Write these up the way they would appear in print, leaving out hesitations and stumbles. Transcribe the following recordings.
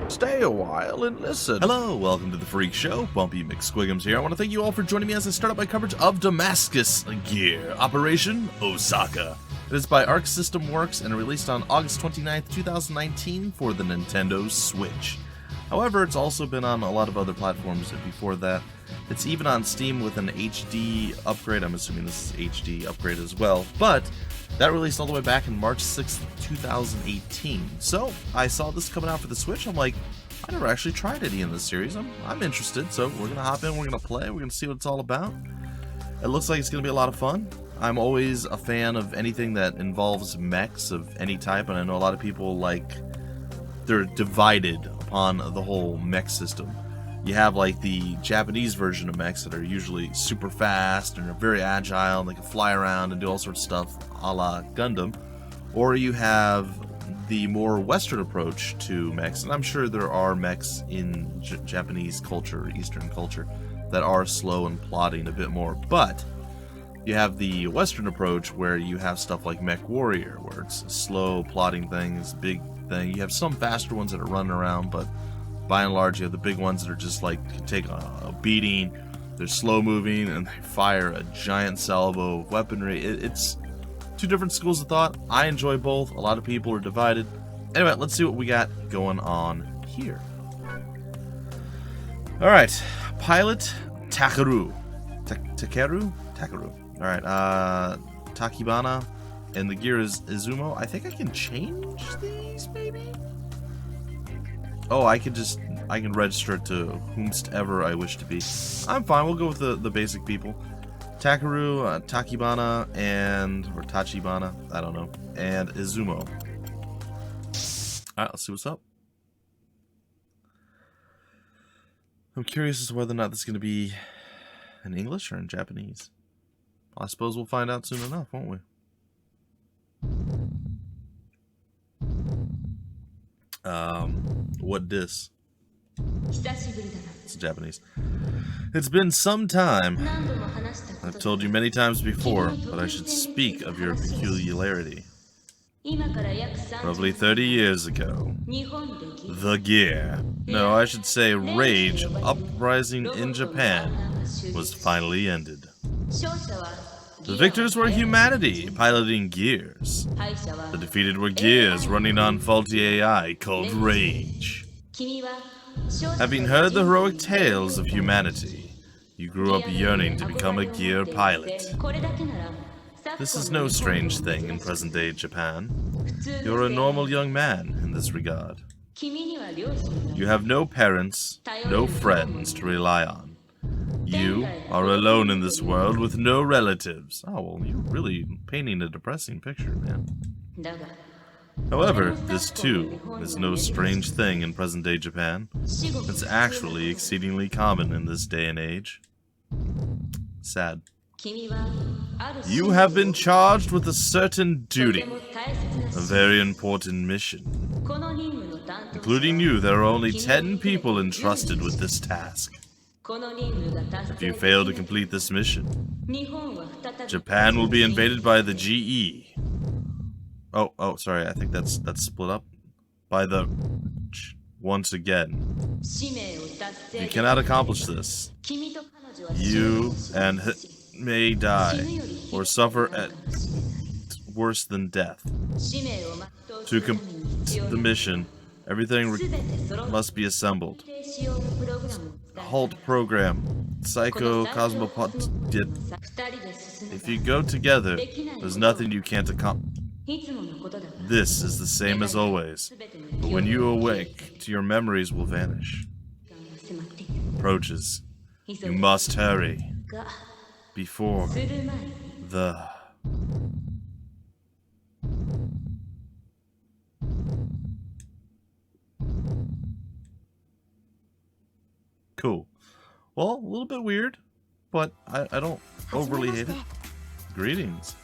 Stay a while and listen. Hello, welcome to the Freak Show. Bumpy McSquigums here. I want to thank you all for joining me as I start up my coverage of Damascus Gear, Operation Osaka. It is by Arc System Works and released on August 29th, 2019 for the Nintendo Switch. However, it's also been on a lot of other platforms before that. It's even on Steam with an HD upgrade. I'm assuming this is HD upgrade as well. But that released all the way back in March 6th, 2018. So I saw this coming out for the Switch. I'm like, I never actually tried any in this series. I'm interested. So we're going to hop in. We're going to play. We're going to see what it's all about. It looks like it's going to be a lot of fun. I'm always a fan of anything that involves mechs of any type. And I know a lot of people they're divided upon the whole mech system. You have like the Japanese version of mechs that are usually super fast and are very agile and they can fly around and do all sorts of stuff a la Gundam. Or you have the more Western approach to mechs, and I'm sure there are mechs in Japanese culture, Eastern culture, that are slow and plodding a bit more. But you have the Western approach where you have stuff like Mech Warrior, where it's a slow, plodding thing, it's a big thing. You have some faster ones that are running around, but by and large, you have the big ones that are just like, can take a beating, they're slow moving, and they fire a giant salvo of weaponry. It's two different schools of thought. I enjoy both. A lot of people are divided. Anyway, let's see what we got going on here. Alright, Pilot Takeru. Takeru? Alright, Takibana, and the gear is Izumo. I think I can change these, maybe? Oh, I can register it to whomstever I wish to be. I'm fine, we'll go with the basic people. Takeru, Takibana, or Tachibana, I don't know, and Izumo. Alright, let's see what's up. I'm curious as to whether or not this is going to be in English or in Japanese. I suppose we'll find out soon enough, won't we? What dis? It's Japanese. It's been some time. I've told you many times before, but I should speak of your peculiarity. Roughly 30 years ago, the gear, no, I should say rage, uprising in Japan, was finally ended. The victors were humanity, piloting gears. The defeated were gears running on faulty AI called rage. Having heard the heroic tales of humanity, you grew up yearning to become a gear pilot. This is no strange thing in present-day Japan. You're a normal young man in this regard. You have no parents, no friends to rely on. You are alone in this world with no relatives. Oh, well, you're really painting a depressing picture, man. However, this too is no strange thing in present-day Japan. It's actually exceedingly common in this day and age. Sad. You have been charged with a certain duty, a very important mission. Including you, there are only 10 people entrusted with this task. If you fail to complete this mission, Japan will be invaded by the GE. Oh, sorry, I think that's split up. By the... once again. You cannot accomplish this. You and may die, or suffer at worse than death. To complete the mission, everything must be assembled. Halt program. Psycho Cosmopod. If you go together, there's nothing you can't accomplish. This is the same as always, but when you awake, your memories will vanish. Approaches. You must hurry. Before the... Cool. Well, a little bit weird, but I don't overly hate it. Greetings.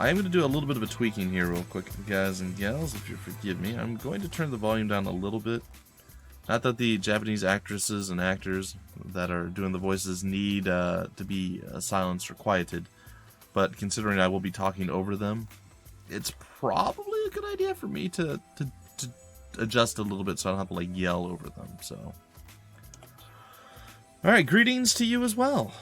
I am going to do a little bit of a tweaking here real quick, guys and gals, if you forgive me. I'm going to turn the volume down a little bit. Not that the Japanese actresses and actors that are doing the voices need to be silenced or quieted, but considering I will be talking over them, it's probably a good idea for me to adjust a little bit so I don't have to like yell over them. So, all right, greetings to you as well.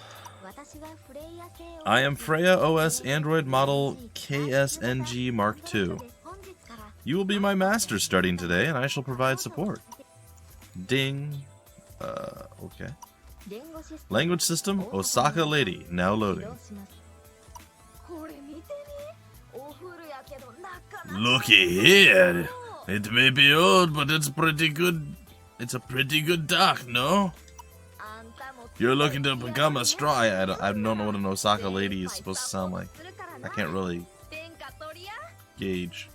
I am Freya OS Android model KSNG Mark II. You will be my master starting today, and I shall provide support. Ding. Okay. Language system, Osaka lady, now loading. Looky here. It may be old, but it's pretty good. It's a pretty good dock, no? You're looking to become a straw. I don't know what an Osaka lady is supposed to sound like. I can't really gauge.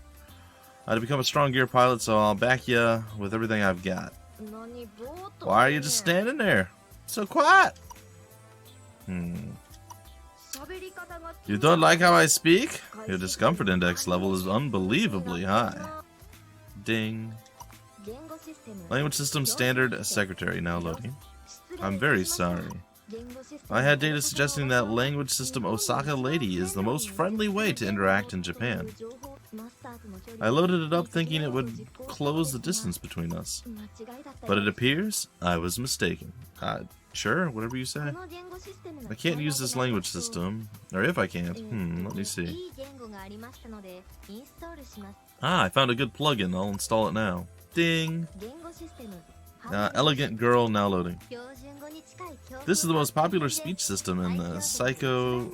To become a strong gear pilot, so I'll back you with everything I've got. Why are you just standing there? So quiet. You don't like how I speak? Your discomfort index level is unbelievably high. Ding. Language system standard secretary now loading. I'm very sorry. I had data suggesting that language system Osaka lady is the most friendly way to interact in Japan. I loaded it up thinking it would close the distance between us. But it appears I was mistaken. Sure, whatever you say. I can't use this language system. Or if I can't. Let me see. I found a good plugin. I'll install it now. Ding! Elegant girl now loading. This is the most popular speech system in the Seikyo.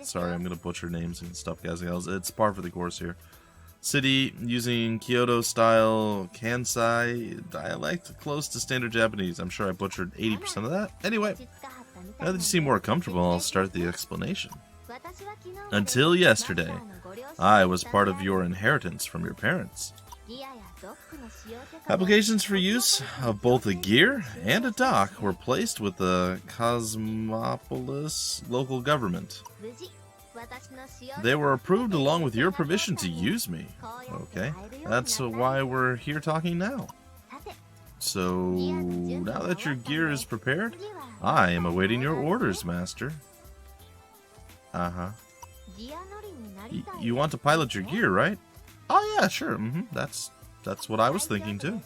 Sorry, I'm gonna butcher names and stuff, guys. It's par for the course here. City using Kyoto style Kansai dialect, close to standard Japanese. I'm sure I butchered 80% of that. Anyway, now that you seem more comfortable, I'll start the explanation. Until yesterday, I was part of your inheritance from your parents. Applications for use of both a gear and a dock were placed with the Cosmopolis local government. They were approved along with your permission to use me. Okay, that's why we're here talking now. So, now that your gear is prepared, I am awaiting your orders, Master. You want to pilot your gear, right? Oh yeah, sure. That's what I was thinking too.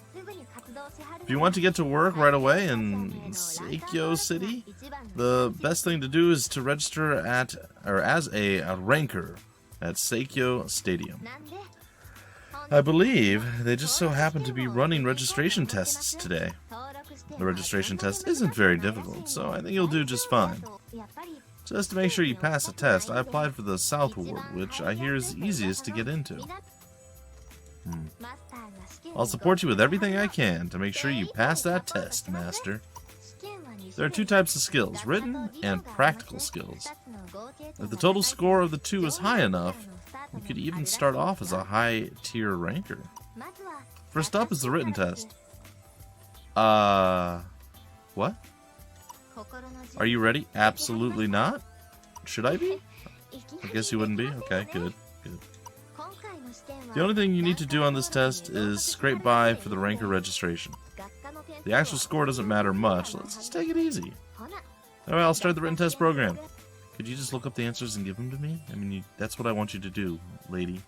If you want to get to work right away in Seikyo City, the best thing to do is to register as a ranker at Seikyo Stadium. I believe they just so happen to be running registration tests today. The registration test isn't very difficult, so I think you'll do just fine. Just to make sure you pass the test, I applied for the South Ward, which I hear is the easiest to get into. I'll support you with everything I can to make sure you pass that test, Master. There are two types of skills, written and practical skills. If the total score of the two is high enough, you could even start off as a high-tier ranker. First up is the written test. What? Are you ready? Absolutely not? Should I be? I guess you wouldn't be? Okay, good. The only thing you need to do on this test is scrape by for the ranker registration. The actual score doesn't matter much. Let's just take it easy. Alright, I'll start the written test program. Could you just look up the answers and give them to me? I mean, that's what I want you to do, lady.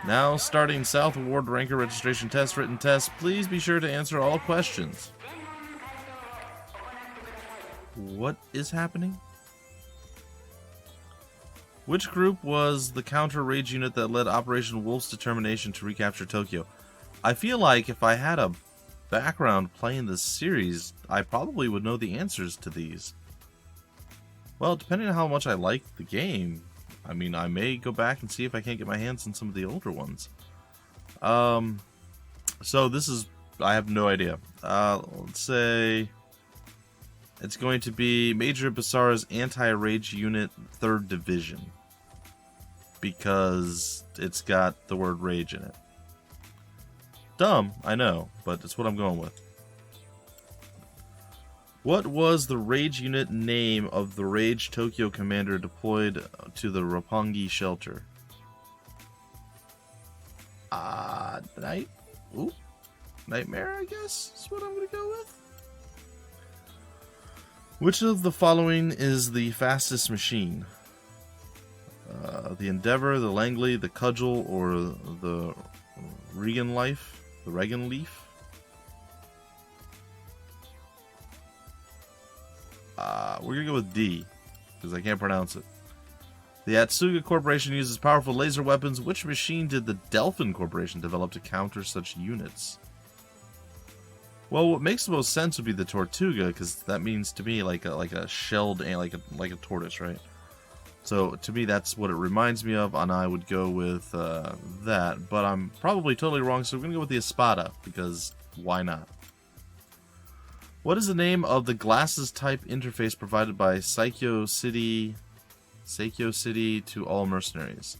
Now, starting South Ward ranker registration test, written test. Please be sure to answer all questions. What is happening? Which group was the counter-rage unit that led Operation Wolf's determination to recapture Tokyo? I feel like if I had a background playing this series, I probably would know the answers to these. Well, depending on how much I like the game, I mean, I may go back and see if I can't get my hands on some of the older ones. So this is, I have no idea. Let's say it's going to be Major Basara's Anti-Rage Unit 3rd Division. Because it's got the word rage in it. Dumb, I know, but it's what I'm going with. What was the rage unit name of the Rage Tokyo commander deployed to the Roppongi shelter? Nightmare, I guess, is what I'm going to go with. Which of the following is the fastest machine? The Endeavor, the Langley, the Cudgel, or the Regan Life? The Regan Leaf? We're gonna go with D, because I can't pronounce it. The Atsuga Corporation uses powerful laser weapons. Which machine did the Delphin Corporation develop to counter such units? Well, what makes the most sense would be the Tortuga, because that means to me like a shelled, like a tortoise, right? So to me, that's what it reminds me of, and I would go with that. But I'm probably totally wrong, so we're gonna go with the Espada, because why not? What is the name of the glasses type interface provided by Seikyo City to all mercenaries?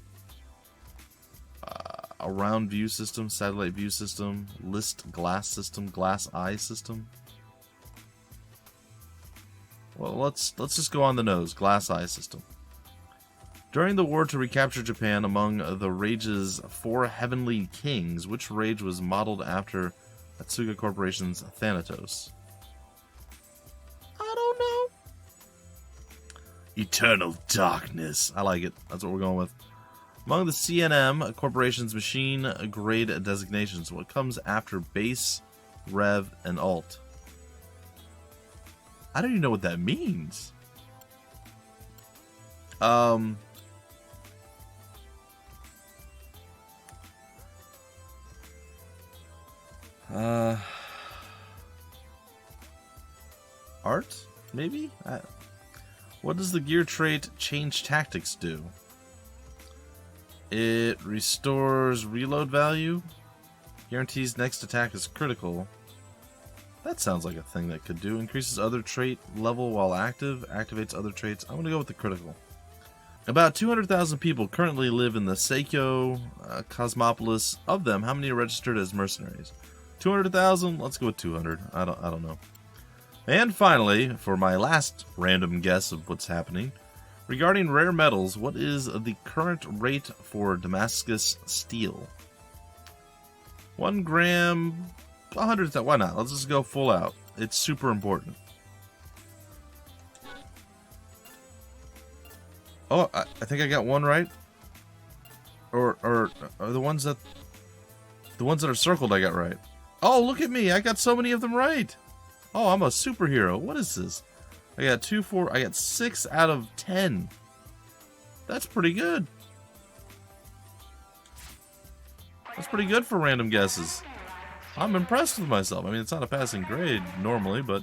A round view system, satellite view system, list glass system, glass eye system. Well, let's just go on the nose. Glass eye system. During the war to recapture Japan, among the rage's 4 heavenly kings, which rage was modeled after Atsuga Corporation's Thanatos? I don't know. Eternal Darkness. I like it. That's what we're going with. Among the CNM Corporation's machine grade designations, what comes after base, rev, and alt? I don't even know what that means. Art? Maybe? What does the gear trait Change Tactics do? It restores reload value. Guarantees next attack is critical. That sounds like a thing that could do. Increases other trait level while active. Activates other traits. I'm going to go with the critical. About 200,000 people currently live in the Seikyo Cosmopolis. Of them, how many are registered as mercenaries? 200,000? Let's go with 200. I don't know. And finally, for my last random guess of what's happening, regarding rare metals, what is the current rate for Damascus steel? 1 gram, 100. Why not? Let's just go full out. It's super important. Oh, I think I got one right. Or the ones that are circled I got right. Oh, look at me! I got so many of them right. Oh, I'm a superhero. What is this? I got 2, 4. I got 6 out of 10. That's pretty good. That's pretty good for random guesses. I'm impressed with myself. I mean, it's not a passing grade normally, but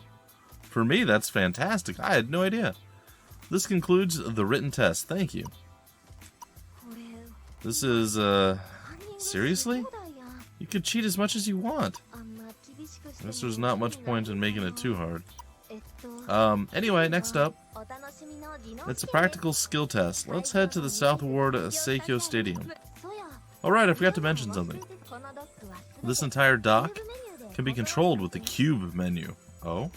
for me, that's fantastic. I had no idea. This concludes the written test. Thank you. This is, seriously? You could cheat as much as you want. I guess there's not much point in making it too hard. Anyway, next up, it's a practical skill test. Let's head to the South Ward Seikyo Stadium. Alright, I forgot to mention something. This entire dock can be controlled with the cube menu. Oh?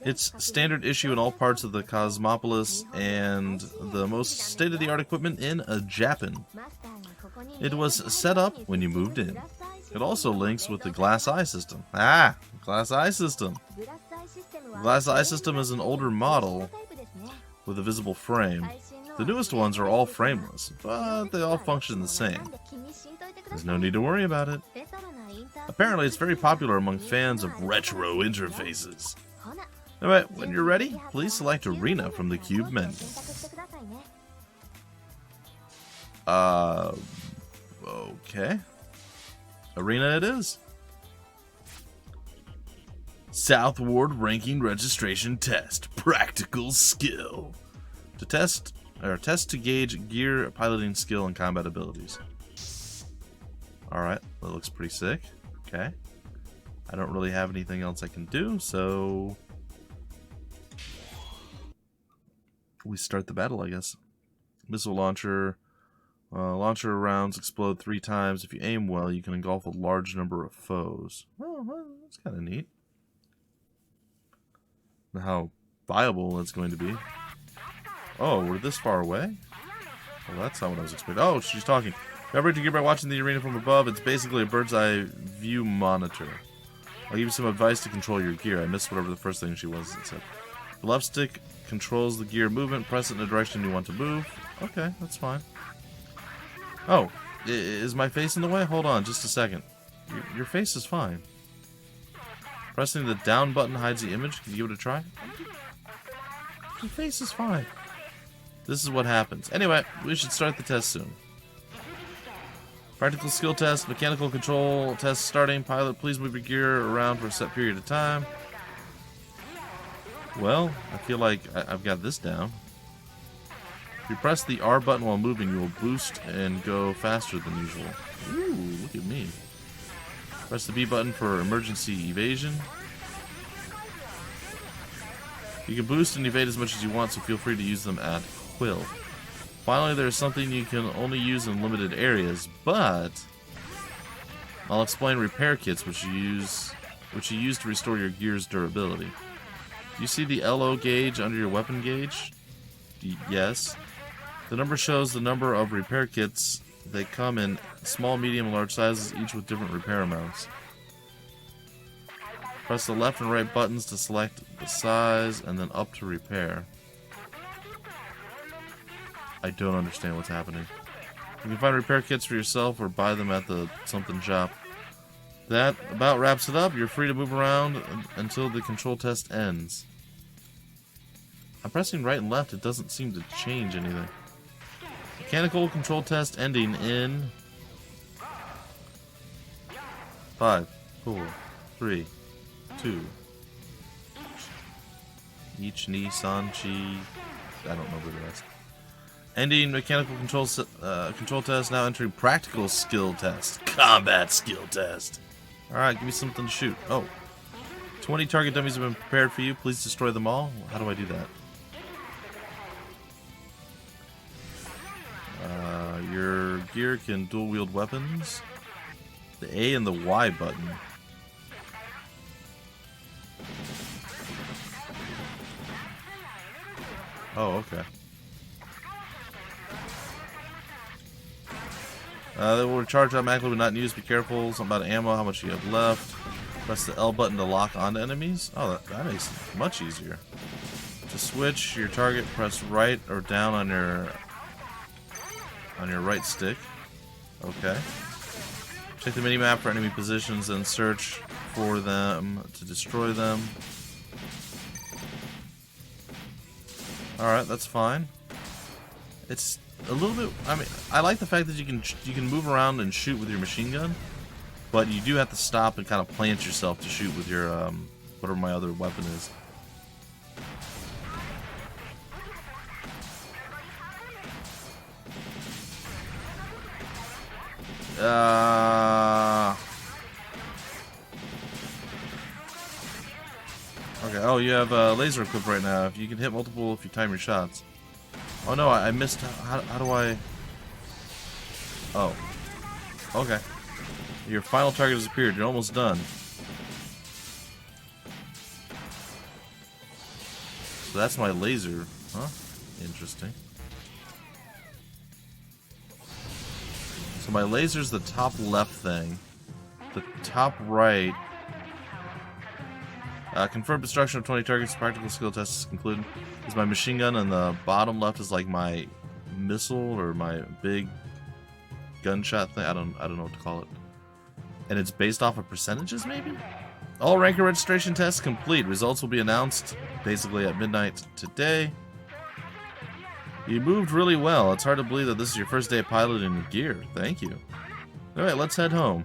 It's standard issue in all parts of the Cosmopolis and the most state-of-the-art equipment in Japan. It was set up when you moved in. It also links with the Glass Eye system. Ah! Glass Eye system. The Glass Eye system is an older model with a visible frame. The newest ones are all frameless, but they all function the same. There's no need to worry about it. Apparently, it's very popular among fans of retro interfaces. Alright, when you're ready, please select Arena from the cube menu. Okay. Arena it is. South Ward ranking registration test. Practical skill. Test to gauge gear, piloting skill, and combat abilities. Alright, that looks pretty sick. Okay. I don't really have anything else I can do, so we start the battle, I guess. Missile launcher. Launcher rounds explode 3 times. If you aim well, you can engulf a large number of foes. Well, that's kind of neat. How viable it's going to be. Oh, we're this far away? Well, that's not what I was expecting. Oh, she's talking. Coverage your gear by watching the arena from above. It's basically a bird's eye view monitor. I'll give you some advice to control your gear. I missed whatever the first thing she was that said. The left stick controls the gear movement. Press it in the direction you want to move. Okay, that's fine. Oh, is my face in the way? Hold on, just a second. Your face is fine. Pressing the down button hides the image. Can you give it a try? Your face is fine. This is what happens. Anyway, we should start the test soon. Practical skill test, mechanical control test starting. Pilot, please move your gear around for a set period of time. Well, I feel like I've got this down. If you press the R button while moving, you will boost and go faster than usual. Ooh, look at me. Press the B button for emergency evasion. You can boost and evade as much as you want, so feel free to use them at will. Finally, there's something you can only use in limited areas, but I'll explain repair kits which you use to restore your gear's durability. You see the LO gauge under your weapon gauge? Yes. The number shows the number of repair kits. They come in small, medium, and large sizes, each with different repair amounts. Press the left and right buttons to select the size, and then up to repair. I don't understand what's happening. You can find repair kits for yourself or buy them at the something shop. That about wraps it up. You're free to move around until the control test ends. I'm pressing right and left. It doesn't seem to change anything. Mechanical control test ending in 5, 4, 3, 2. Each Nissan Chi. I don't know the rest. Ending mechanical control test. Now entering practical skill test. Combat skill test. Alright, give me something to shoot. Oh. 20 target dummies have been prepared for you. Please destroy them all. How do I do that? Your gear can dual wield weapons. The A and the Y button. Oh, okay. They will recharge automatically when not in use. Be careful. Something about ammo, how much you have left. Press the L button to lock onto enemies. Oh, that makes it much easier. To switch your target, press right or down on your right stick. Okay. Check the minimap for enemy positions and search for them to destroy them. Alright, that's fine. It's a little bit... I mean, I like the fact that you can move around and shoot with your machine gun, but you do have to stop and kind of plant yourself to shoot with your, whatever my other weapon is. Okay, oh, you have laser equipped right now. If you can hit multiple if you time your shots. Oh no, I missed. How do I... Oh. Okay. Your final target has appeared. You're almost done. So that's my laser. Huh? Interesting. So my laser's the top left thing. The top right... confirmed destruction of 20 targets. Practical skill test is concluded. Is my machine gun, and the bottom left is like my missile or my big gunshot thing. I don't know what to call it. And it's based off of percentages, maybe? All ranker registration tests complete. Results will be announced basically at midnight today. You moved really well. It's hard to believe that this is your first day of piloting the gear. Thank you. Alright, let's head home.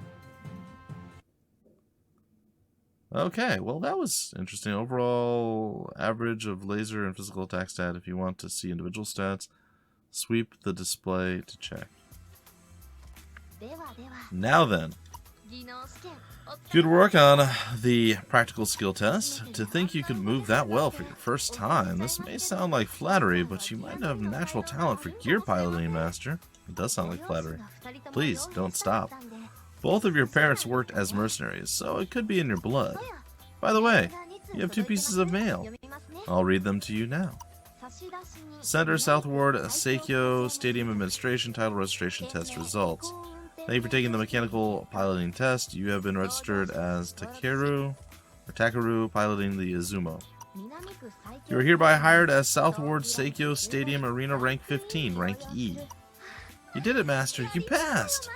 Okay, well that was interesting. Overall average of laser and physical attack stat. If you want to see individual stats, sweep the display to check. Now then, good work on the practical skill test. To think you could move that well for your first time. This may sound like flattery, but you might have natural talent for gear piloting, Master. It does sound like flattery. Please, don't stop. Both of your parents worked as mercenaries, so it could be in your blood. By the way, you have 2 pieces of mail. I'll read them to you now. Center Southward Seikyo Stadium Administration Title Registration Test Results. Thank you for taking the mechanical piloting test. You have been registered as Takaru piloting the Izumo. You are hereby hired as Southward Seikyo Stadium Arena Rank 15, Rank E. You did it, Master. You passed!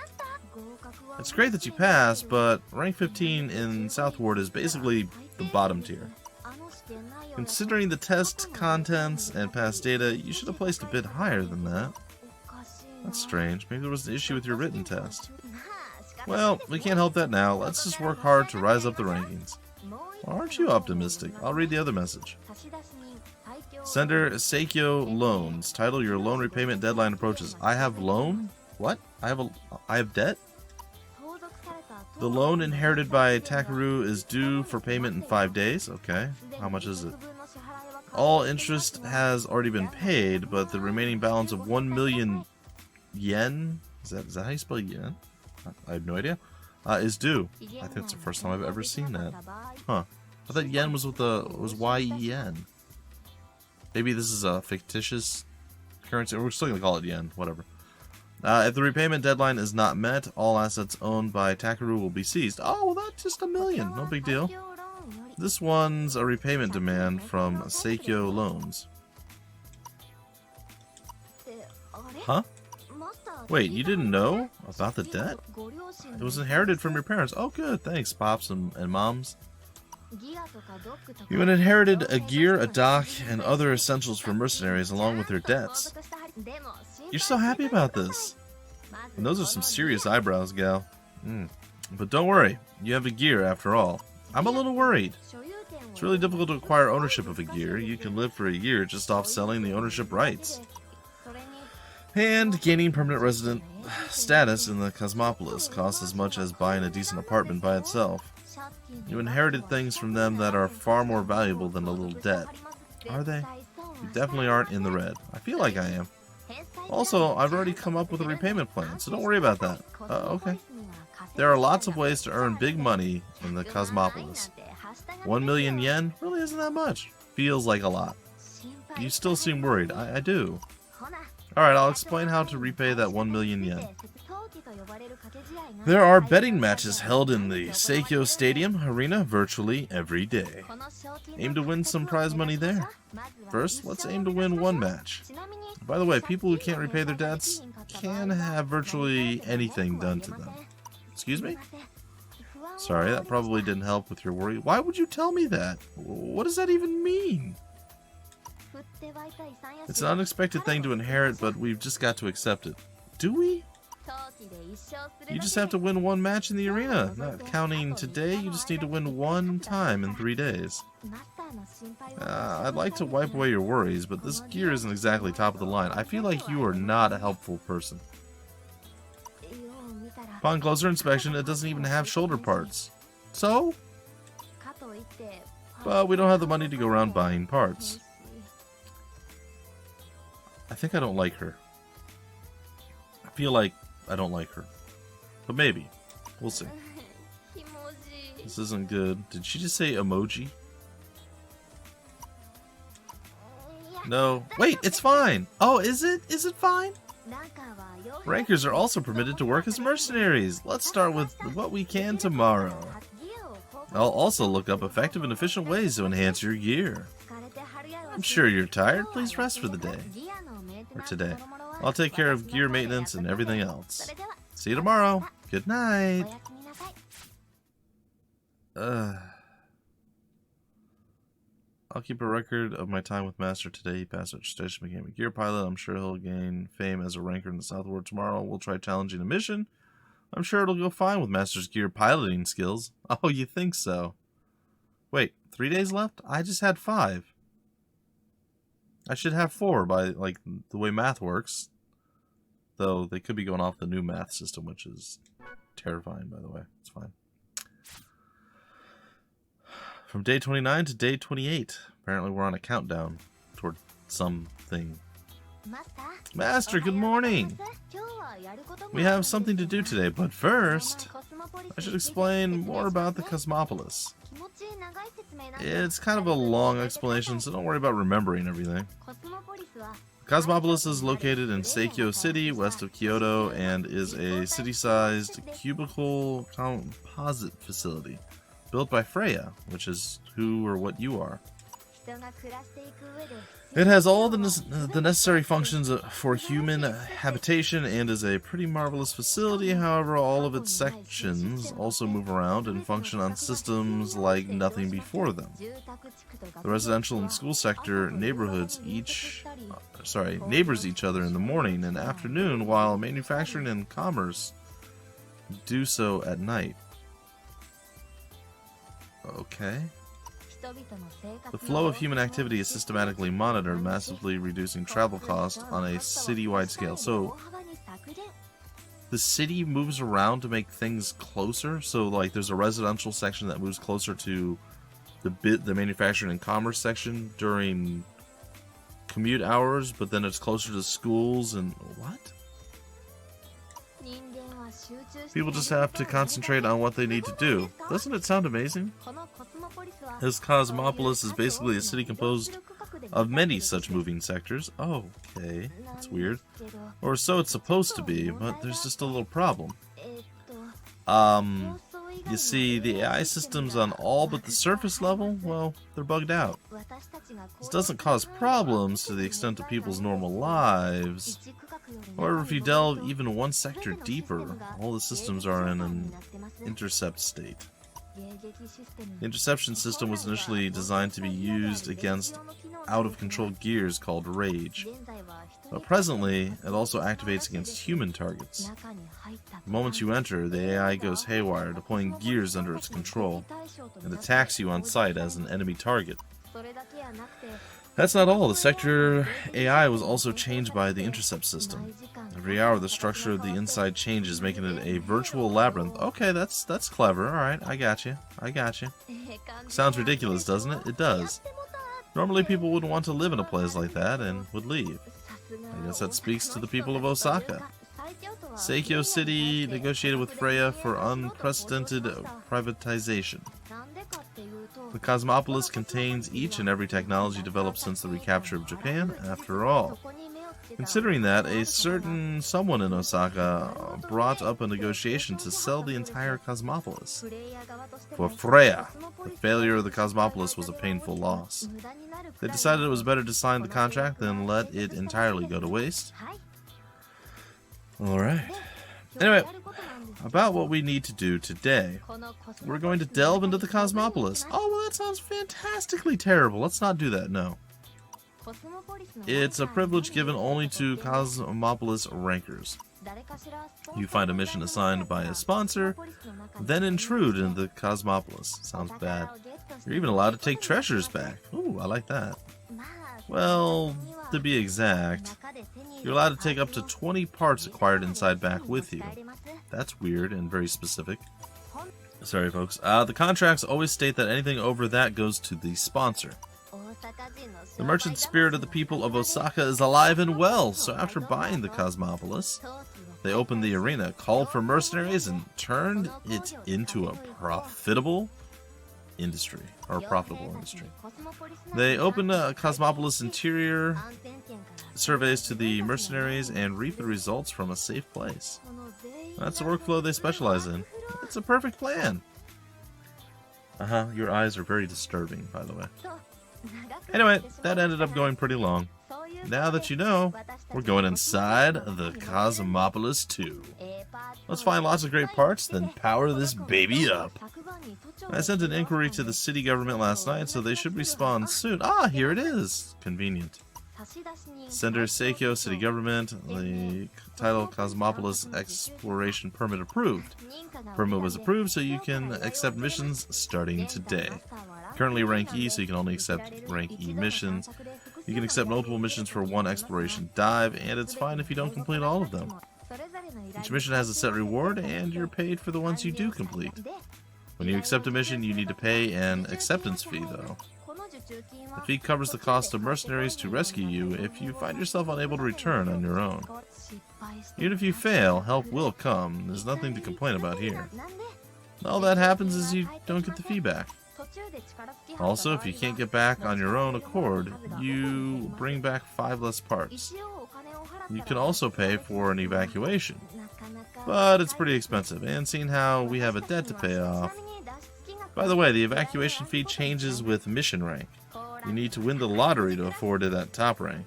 It's great that you passed, but Rank 15 in Southward is basically the bottom tier. Considering the test contents and past data, you should have placed a bit higher than that. That's strange. Maybe there was an issue with your written test. Well, we can't help that now. Let's just work hard to rise up the rankings. Well, aren't you optimistic? I'll read the other message. Sender Seikyo Loans. Title: Your loan repayment deadline approaches. I have loan? What? I have debt? The loan inherited by Takeru is due for payment in 5 days. Okay. How much is it? All interest has already been paid, but the remaining balance of 1 million yen, is that how you spell yen? I have no idea. Is due. I think it's the first time I've ever seen that. Huh. I thought yen was Y-E-N. Maybe this is a fictitious currency. We're still going to call it yen. Whatever. If the repayment deadline is not met, all assets owned by Takeru will be seized. Oh, well, that's just 1 million. No big deal. This one's a repayment demand from Seikyo Loans. Huh? Wait, you didn't know about the debt? It was inherited from your parents. Oh, good. Thanks, Pops and Moms. You inherited a gear, a dock, and other essentials for mercenaries along with their debts. You're so happy about this. And those are some serious eyebrows, gal. But don't worry. You have a gear after all. I'm a little worried. It's really difficult to acquire ownership of a gear. You can live for a year just off selling the ownership rights. And gaining permanent resident status in the Cosmopolis costs as much as buying a decent apartment by itself. You inherited things from them that are far more valuable than a little debt. Are they? You definitely aren't in the red. I feel like I am. Also, I've already come up with a repayment plan, so don't worry about that. Okay. There are lots of ways to earn big money in the Cosmopolis. 1 million yen really isn't that much. Feels like a lot. You still seem worried. I do. Alright, I'll explain how to repay that 1 million yen. There are betting matches held in the Seikyo Stadium Arena virtually every day. Aim to win some prize money there. First, let's aim to win one match. By the way, people who can't repay their debts can have virtually anything done to them. Excuse me? Sorry, that probably didn't help with your worry. Why would you tell me that? What does that even mean? It's an unexpected thing to inherit, but we've just got to accept it. Do we? You just have to win one match in the arena. Not counting today, you just need to win one time in 3 days. I'd like to wipe away your worries, but this gear isn't exactly top of the line. I feel like you are not a helpful person. Upon closer inspection, it doesn't even have shoulder parts. So? But we don't have the money to go around buying parts. I think I don't like her. I feel like I don't like her. But maybe. We'll see. This isn't good. Did she just say emoji? No. Wait, it's fine. Oh, is it? Is it fine? Rankers are also permitted to work as mercenaries. Let's start with what we can tomorrow. I'll also look up effective and efficient ways to enhance your gear. I'm sure you're tired. Please rest for the day. Or today. I'll take care of gear maintenance and everything else. See you tomorrow. Good night. I'll keep a record of my time with Master today. He passed registration, became a gear pilot. I'm sure he'll gain fame as a ranker in the Southward tomorrow. We'll try challenging a mission. I'm sure it'll go fine with Master's gear piloting skills. Oh, you think so? Wait, 3 days left? I just had 5. I should have 4 by, like, the way math works. Though they could be going off the new math system, which is terrifying, by the way. It's fine. From day 29 to day 28. Apparently we're on a countdown toward something. Master, good morning! We have something to do today, but first, I should explain more about the Cosmopolis. It's kind of a long explanation, so don't worry about remembering everything. Cosmopolis is located in Seikyo City, west of Kyoto, and is a city-sized cubicle composite facility built by Freya, which is who or what you are. It has all the necessary functions for human habitation and is a pretty marvelous facility. However, all of its sections also move around and function on systems like nothing before them. The residential and school sector neighbors each other in the morning and afternoon, while manufacturing and commerce do so at night. Okay. The flow of human activity is systematically monitored, massively reducing travel costs on a city-wide scale. So, the city moves around to make things closer? So, like, there's a residential section that moves closer to the manufacturing and commerce section during commute hours, but then it's closer to schools and... what? People just have to concentrate on what they need to do. Doesn't it sound amazing? This cosmopolis is basically a city composed of many such moving sectors. Oh, okay, that's weird. Or so it's supposed to be, but there's just a little problem. You see, the AI systems on all but the surface level, well, they're bugged out. This doesn't cause problems to the extent of people's normal lives. However, if you delve even one sector deeper, all the systems are in an intercept state. The interception system was initially designed to be used against out-of-control gears called Rage, but presently it also activates against human targets. The moment you enter, the AI goes haywire, deploying gears under its control, and attacks you on sight as an enemy target. That's not all. The sector AI was also changed by the intercept system. Every hour, the structure of the inside changes, making it a virtual labyrinth. Okay, that's clever. Alright, I got you. Sounds ridiculous, doesn't it? It does. Normally, people wouldn't want to live in a place like that and would leave. I guess that speaks to the people of Osaka. Seikyo City negotiated with Freya for unprecedented privatization. The Cosmopolis contains each and every technology developed since the recapture of Japan, after all. Considering that, a certain someone in Osaka brought up a negotiation to sell the entire Cosmopolis. For Freya, the failure of the Cosmopolis was a painful loss. They decided it was better to sign the contract than let it entirely go to waste. Alright. Anyway, about what we need to do today. We're going to delve into the Cosmopolis. Oh, well, that sounds fantastically terrible. Let's not do that, no. It's a privilege given only to Cosmopolis rankers. You find a mission assigned by a sponsor, then intrude into the Cosmopolis. Sounds bad. You're even allowed to take treasures back. Ooh, I like that. Well, to be exact, you're allowed to take up to 20 parts acquired inside back with you. That's weird and very specific. Sorry, folks. The contracts always state that anything over that goes to the sponsor. The merchant spirit of the people of Osaka is alive and well, so after buying the Cosmopolis, they opened the arena, called for mercenaries, and turned it into a profitable industry. They opened a Cosmopolis interior surveys to the mercenaries and reap the results from a safe place. That's the workflow they specialize in. It's a perfect plan. Your eyes are very disturbing, by the way. Anyway, that ended up going pretty long. Now that you know, we're going inside the Cosmopolis 2. Let's find lots of great parts, then power this baby up. I sent an inquiry to the city government last night, so they should respond soon. Ah, here it is. Convenient. Sender Seikyo City Government, the title Cosmopolis Exploration Permit approved. Permit was approved, so you can accept missions starting today. Currently rank E, so you can only accept rank E missions. You can accept multiple missions for one exploration dive, and it's fine if you don't complete all of them. Each mission has a set reward, and you're paid for the ones you do complete. When you accept a mission, you need to pay an acceptance fee, though. The fee covers the cost of mercenaries to rescue you if you find yourself unable to return on your own. Even if you fail, help will come. There's nothing to complain about here. All that happens is you don't get the fee back. Also, if you can't get back on your own accord, you bring back 5 less parts. You can also pay for an evacuation, but it's pretty expensive, and seeing how we have a debt to pay off. By the way, the evacuation fee changes with mission rank. You need to win the lottery to afford to that top rank.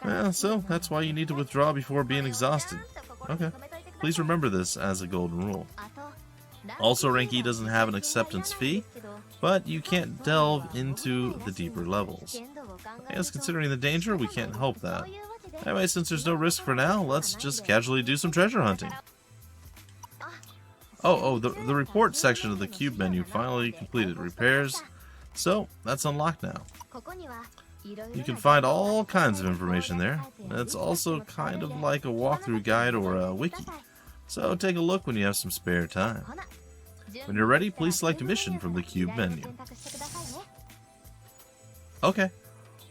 Well, so that's why you need to withdraw before being exhausted. Okay. Please remember this as a golden rule. Also, rank E doesn't have an acceptance fee, but you can't delve into the deeper levels. I guess considering the danger, we can't help that. Anyway, since there's no risk for now, let's just casually do some treasure hunting. The report section of the cube menu finally completed repairs, so that's unlocked now. You can find all kinds of information there. It's also kind of like a walkthrough guide or a wiki, so take a look when you have some spare time. When you're ready, please select a mission from the cube menu. Okay.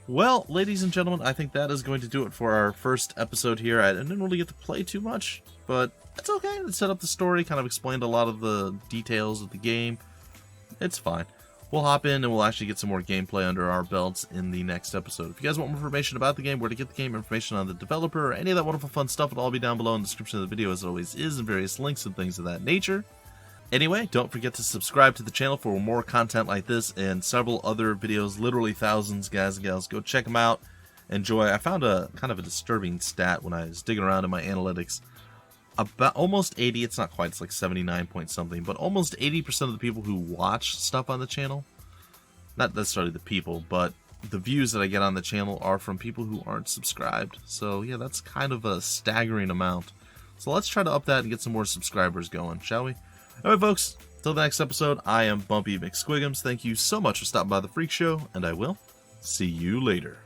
Well, ladies and gentlemen, I think that is going to do it for our first episode here. I didn't really get to play too much, but it's okay. It set up the story, kind of explained a lot of the details of the game. It's fine. We'll hop in and we'll actually get some more gameplay under our belts in the next episode. If you guys want more information about the game, where to get the game, information on the developer, or any of that wonderful fun stuff, it'll all be down below in the description of the video as it always is, and various links and things of that nature. Anyway, don't forget to subscribe to the channel for more content like this and several other videos, literally thousands, guys and gals. Go check them out. Enjoy. I found a kind of a disturbing stat when I was digging around in my analytics. About almost 80, it's not quite, it's like 79 point something, but almost 80% of the people who watch stuff on the channel, not necessarily the people, but the views that I get on the channel are from people who aren't subscribed. So yeah, that's kind of a staggering amount. So let's try to up that and get some more subscribers going, shall we? Alright folks, till the next episode, I am Bumpy McSquigums. Thank you so much for stopping by the Freak Show, and I will see you later.